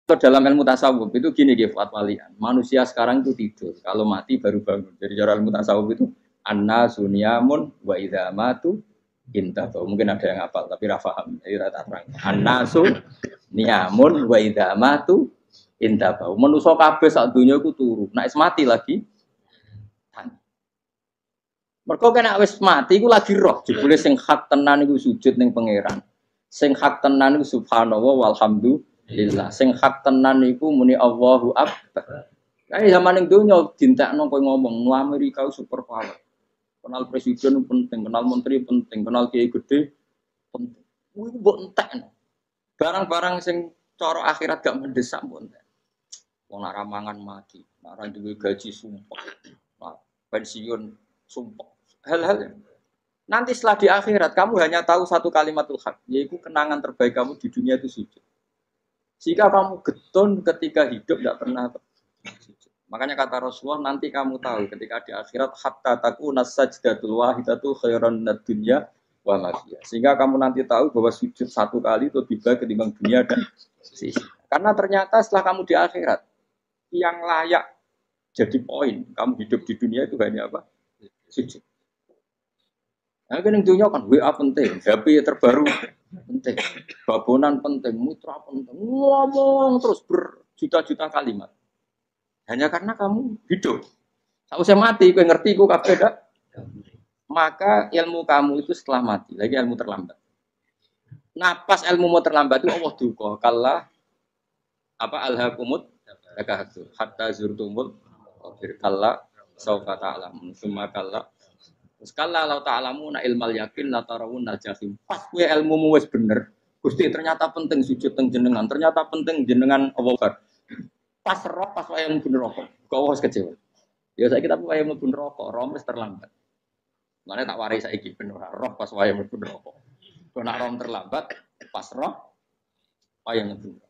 Kalau dalam ilmu tasawuf itu gini Fuad Walian, manusia sekarang itu tidur, kalau mati baru bangun. Jadi cara ilmu tasawuf itu anna sunyamun wa idza matu intafau. Mungkin ada yang hafal tapi ra paham. Jadi rata terang. Anna sunyamun wa idza matu intafau. Manusa kabeh sak donya iku turu. Nek mati lagi mergo kena wis mati iku lagi roh. Jebule sing hak tenan iku sujud ning pangeran. Sing hak tenan iku subhanallah walhamdulillah. Sing hak tenan iku muni Allahu akbar. Kae zaman ning donya dintekno kowe ngomong, "Nu Amerika super power." Kenal presiden penting, kenal menteri penting, kenal kiai gede penting. Kuwi mbok entekno. Barang-barang sing cara akhirat gak mendesak mbok entek. Wong nek ramangan mati, nek ora duwe gaji sumpah. Nah, pensiun sumpah. Hal-hal nanti setelah di akhirat kamu hanya tahu satu kalimatul haq, yaitu kenangan terbaik kamu di dunia itu sujud. Jika kamu getun ketika hidup tidak pernah sujud. Makanya kata Rasulullah nanti kamu tahu ketika di akhirat hatta takuna sajdatul wahidatu khairan minad dunya wa ma fiha. Sehingga kamu nanti tahu bahwa sujud satu kali itu lebih baik ketimbang dunia dan sisi. Karena ternyata setelah kamu di akhirat yang layak jadi poin kamu hidup di dunia itu hanya apa? Sujud. Nah, kan yang dunia kan WA penting, HP terbaru penting, babonan penting, mitra penting, ngomong terus berjuta-juta kalimat. Hanya karena kamu hidup. Kalau saya mati, kau ngerti, kau kabeh dak. Maka ilmu kamu itu setelah mati, lagi ilmu terlambat. Napas ilmu mau terlambat itu Allah duka. Kalla apa alhaqumut takahatu hatta zurtumul kalla saufa ta'lamun summa kalla. Sekala Allah ta'alamu na ilmal yakin la tarawun najahim. Pas kue ilmu wis bener. Gusti ternyata penting sujud teng jenengan. Ternyata penting jenengan Allah. Pas roh pas wayang bener rokok. Kau wis kecewa. Ya saya kita wayang bener rokok. Roh wis terlambat. Mana tak waris saiki bener roh pas wayang bener rokok. Kau nak roh terlambat pas roh wayang bener.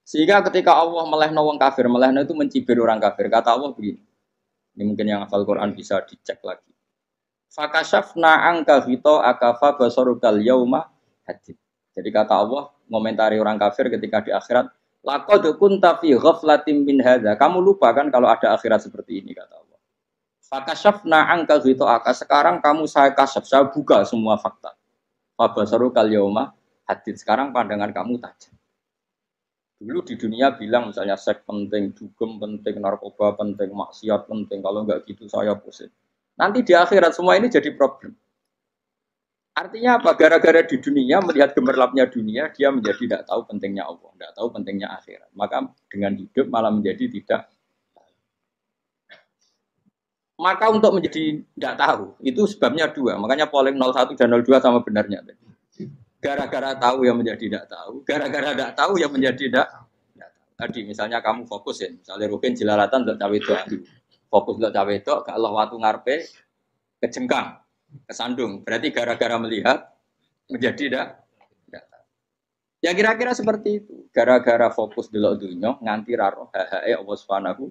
Sehingga ketika Allah melehno wong kafir, melehno itu mencibir orang kafir. Kata Allah begini. Ini mungkin yang hafal Quran bisa dicek lagi. Fakashafna angka hito akafa basarukal yauma hadid. Jadi kata Allah ngomentari orang kafir ketika di akhirat, laqad kunta fi ghaflatin min hadza. Kamu lupa kan kalau ada akhirat seperti ini kata Allah. Fakashafna angka hito aka. Sekarang kamu saya kasaf, saya buka semua fakta. Fa basarukal yauma hadid. Sekarang pandangan kamu tajam. Dulu di dunia bilang misalnya seks penting, dugem penting, narkoba penting, maksiat penting. Kalau enggak gitu saya pusing. Nanti di akhirat semua ini jadi problem. Artinya apa? Gara-gara di dunia melihat gemerlapnya dunia, dia menjadi tidak tahu pentingnya Allah, tidak tahu pentingnya akhirat. Maka dengan hidup malah menjadi tidak. Maka untuk menjadi tidak tahu itu sebabnya dua. Makanya polling 01 dan 02 sama benarnya. Gara-gara tahu yang menjadi tidak tahu, gara-gara tidak tahu yang menjadi tidak tahu. Tadi misalnya kamu fokus ya, misalnya Rukin jelalatan untuk cawe itu, fokus untuk cawe itu, kalau waktu ngarepe kejengkang, kesandung, berarti gara-gara melihat menjadi tidak tahu. Ya kira-kira seperti itu, gara-gara fokus delok dunya nganti raro hahae Allah Subhanahu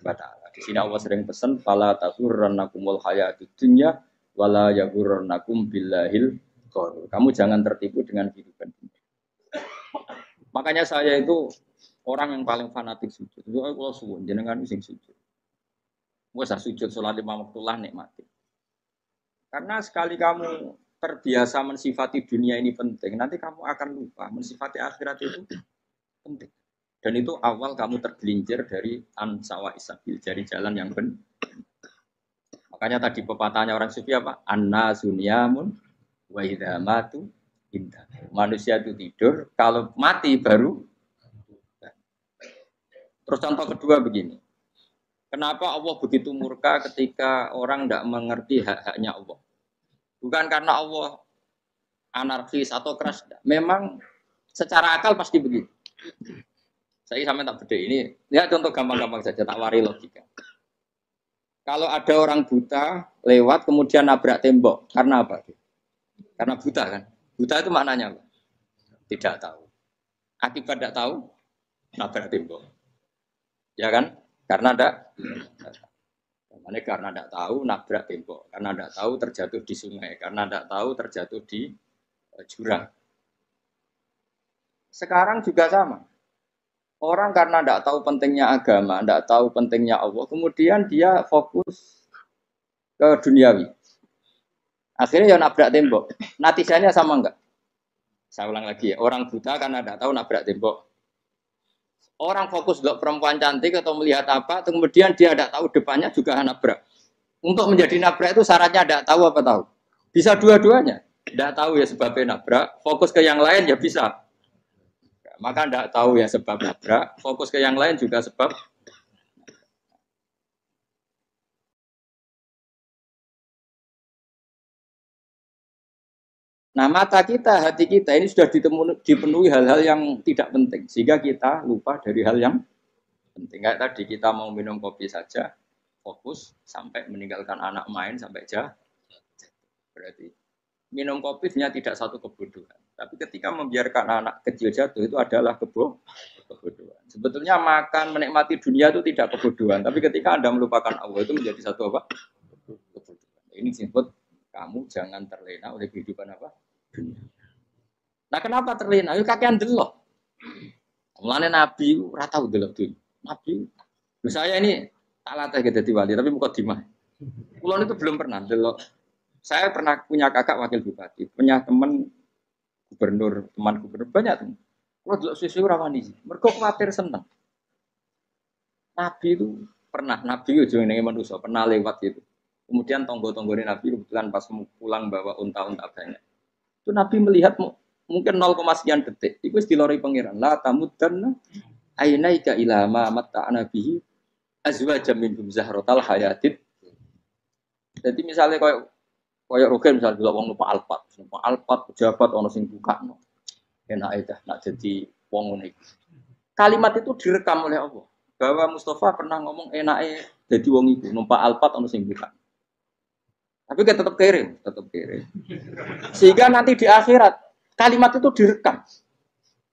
wa taala. Di sini Allah sering pesan fala tasurrannakumul hayatud dunya wala yaghurrannakum billahil. Kamu jangan tertipu dengan kehidupan ini. Makanya saya itu orang yang paling fanatik sujud. Itu kalau suwun jenengan sing sujud. Wes sujud salat lima waktu lah nikmati. Karena sekali kamu terbiasa mensifati dunia ini penting, nanti kamu akan lupa mensifati akhirat itu penting. Dan itu awal kamu tergelincir dari ansawa isabil, dari jalan yang benar. Makanya tadi pepatahnya orang sufi apa? Anna sunyamun wa idza matu inta. Manusia itu tidur, kalau mati baru. Terus contoh kedua begini. Kenapa Allah begitu murka ketika orang tidak mengerti hak-haknya Allah? Bukan karena Allah anarkis atau keras. Memang secara akal pasti begitu. Saya sampai tak beda ini. Lihat contoh gampang-gampang saja, tak wari logika. Kalau ada orang buta lewat kemudian nabrak tembok, karena apa? Karena buta kan. Buta itu maknanya apa? Tidak tahu. Akibat tidak tahu, nabrak tembok. Ya kan? Karena tidak. Karena tidak tahu, nabrak tembok. Karena tidak tahu, terjatuh di sungai. Karena tidak tahu, terjatuh di jurang. Sekarang juga sama. Orang karena tidak tahu pentingnya agama, tidak tahu pentingnya Allah, kemudian dia fokus ke duniawi. Akhirnya ya nabrak tembok. Natijanya sama enggak? Saya ulang lagi ya, orang buta karena tidak tahu nabrak tembok. Orang fokus untuk perempuan cantik atau melihat apa, kemudian dia tidak tahu depannya juga nabrak. Untuk menjadi nabrak itu syaratnya tidak tahu apa tahu. Bisa dua-duanya. Tidak tahu ya sebabnya nabrak, fokus ke yang lain ya bisa. Maka tidak tahu ya sebab nabrak, fokus ke yang lain juga sebab. Nah mata kita, hati kita ini sudah dipenuhi hal-hal yang tidak penting. Sehingga kita lupa dari hal yang penting. Kayak tadi kita mau minum kopi saja, fokus sampai meninggalkan anak main sampai jatuh. Berarti minum kopi sebenarnya tidak satu kebodohan. Tapi ketika membiarkan anak kecil jatuh itu adalah kebodohan. Sebetulnya makan, menikmati dunia itu tidak kebodohan. Tapi ketika Anda melupakan Allah itu menjadi satu apa? Kebodohan. Ini disebut kamu jangan terlena oleh kehidupan apa? Dunia. Nah kenapa terlena? Itu kakean delok. Mulane Nabi ora tau delok dunia. Nabi, saya ini alat aja jadi wali, tapi bukan dimah. Kulon itu belum pernah delok. Saya pernah punya kakak wakil bupati, punya teman gubernur, teman gubernur banyak tuh. Kalau delok susu rawani, mereka khawatir seneng. Nabi itu pernah, Nabi itu jenenge manusia, pernah lewat gitu. Kemudian tonggo-tonggone Nabi kebetulan pas pulang bawa unta-unta banyak. Itu Nabi melihat mungkin 0, sekian detik. Itu dilori pangeran. La tamuddanna ainaika ila ma matta'na bihi azwajam minhum zahratal hayatid. Jadi misalnya koyo rogen misalnya delok wong numpak Alphard pejabat ono sing bukakno. Enak aja nak jadi wong ngene iki. Kalimat itu direkam oleh Allah. Bahwa Mustafa pernah ngomong enake jadi wong iku numpak Alphard ono sing buka. Tapi kan tetap kere. Sehingga nanti di akhirat kalimat itu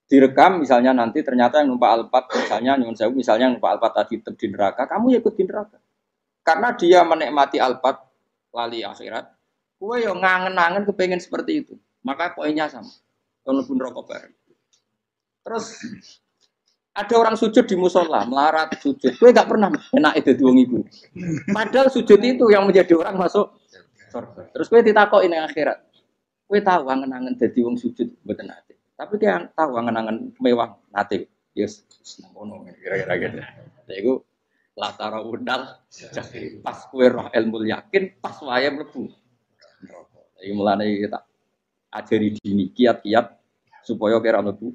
direkam misalnya nanti ternyata yang numpak Alphard misalnya nyuwun sewu misalnya yang numpak Alphard tadi tetap di neraka, kamu ya ikut di neraka. Karena dia menikmati Alphard lali akhirat. Kowe yo ngangen-angen kepengen seperti itu. Maka poinnya sama. Ono pun rokok bareng. Terus ada orang sujud di musola, melarat sujud. Kowe enggak pernah enak itu wong iku. Padahal sujud itu yang menjadi orang masuk surga. Terus kowe ditakoki ning akhirat. Kowe tahu angen-angen dadi wong sujud mboten nate. Tapi dia tahu angen-angen mewah nate. Yes, ngono kira-kira gitu. Lha iku latara undal pas kowe roh ilmu yakin pas wae mlebu. Iki mulane kita ajari dini kiat-kiat supaya kira mlebu.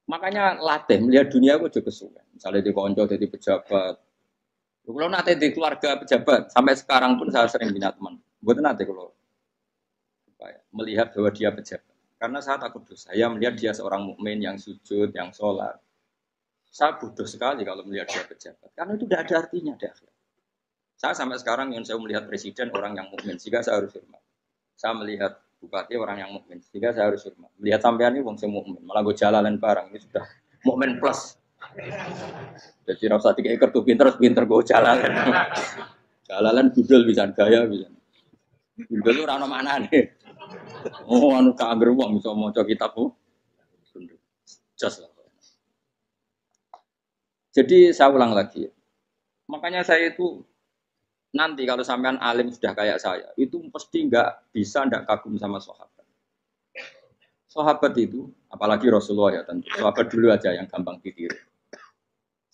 Makanya latih melihat dunia itu juga kesuwen. Misalnya di konco jadi pejabat. Kalau nanti di keluarga pejabat sampai sekarang pun saya sering punya teman. Buat nanti kalau melihat bahwa dia pejabat. Karena saya takut dosa. Saya melihat dia seorang mukmin yang sujud, yang sholat. Saya bodoh sekali kalau melihat dia pejabat. Karena itu tidak ada artinya di akhirat. Saya sampai sekarang yang saya melihat presiden orang yang mukmin, sehingga saya harus hormat. Saya melihat bupati orang yang mukmin, sehingga saya harus hormat. Melihat sampean ini wong sing mukmin, malah gue jalanan barang ini sudah mukmin plus. Jadi rasa tiga kartu pinter gue jalanan. Jalanan budal bisa gaya bisa. Budal itu rano mana nih? Oh anu kagak wong bisa mau coba kitabku. Just lah. Jadi saya ulang lagi. Makanya saya itu nanti kalau sampean alim sudah kayak saya, itu pasti nggak kagum sama sahabat. Sahabat itu, apalagi Rasulullah ya tentu. Sahabat dulu aja yang gampang ditiru.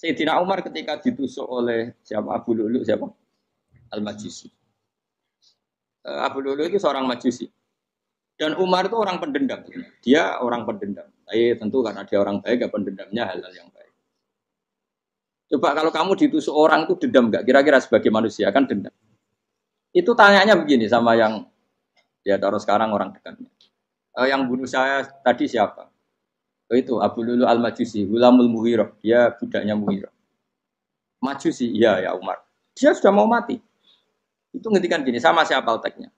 Sayyidina Umar ketika ditusuk oleh siapa Abu Lulu siapa Al-Majusi. Abu Lulu itu seorang Majusi. Dan Umar itu orang pendendam. Dia orang pendendam. Tapi tentu karena dia orang baik, ya pendendamnya hal-hal yang baik. Coba kalau kamu ditusuk orang itu dendam nggak? Kira-kira sebagai manusia kan dendam. Itu tanyanya begini sama yang ya taruh sekarang orang dekatnya. Yang bunuh saya tadi siapa? Itu Abu Lulu Al-Majusi, Gulamul Mughirah. Dia budaknya Mughirah. Majusi, iya ya Umar. Dia sudah mau mati. Itu ngetikan gini, sama siapa alteknya?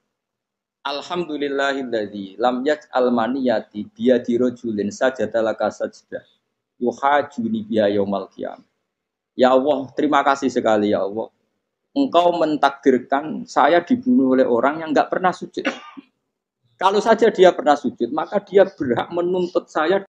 Alhamdulillahilladzi lam yaj'al maniyati biyadi rajulin sajadalaka sajdah. Yuhajuni biya yaumal qiyamah. Ya Allah, terima kasih sekali ya Allah. Engkau mentakdirkan saya dibunuh oleh orang yang enggak pernah sujud. Kalau saja dia pernah sujud, maka dia berhak menuntut saya